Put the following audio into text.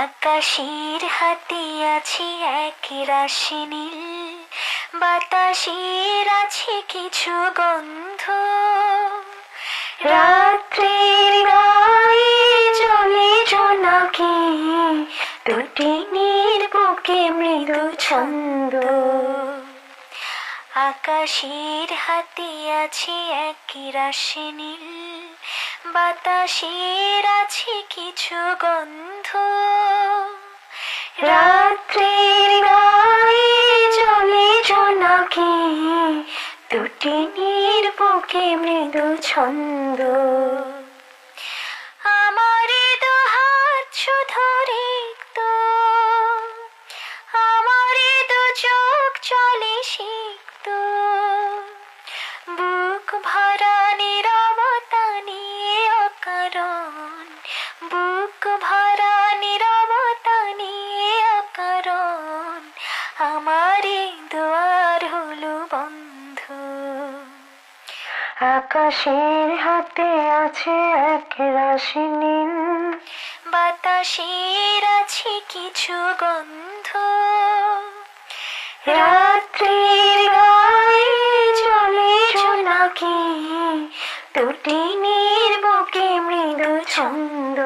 আকাশের হাতে আছে এক রাশি নীল, বাতাসের আছে কিছু গন্ধ। রাত্রির গায়ে চলে জোনাকি, দুটিনির বুকে মৃদু ছন্দ। আকাশের হাতে আছে এক রাশি নীল, বাতাসের আছে কিছু গন্ধ। রাত্রির গায়ে চলে জোনাকি, দুটিনির বুকে মৃদু ছন্দ। আমার দু হাত শুধু রিক্ত, আমার দু চোখ চলে সিক্ত। বুক ভরা নীরবতা নিয়ে অকারণ, বুক ভরা নীরবতা নিয়ে অকারণ। আমারে দুয়ার হলো বন্ধ। আকাশের হাতে আছে এক রাশি নীল, বাতাসের আছে কিছু গন্ধ। রাত্রির গায়ে চলে জোনাকি, দুটিনির বুকে মৃদু ছন্দ।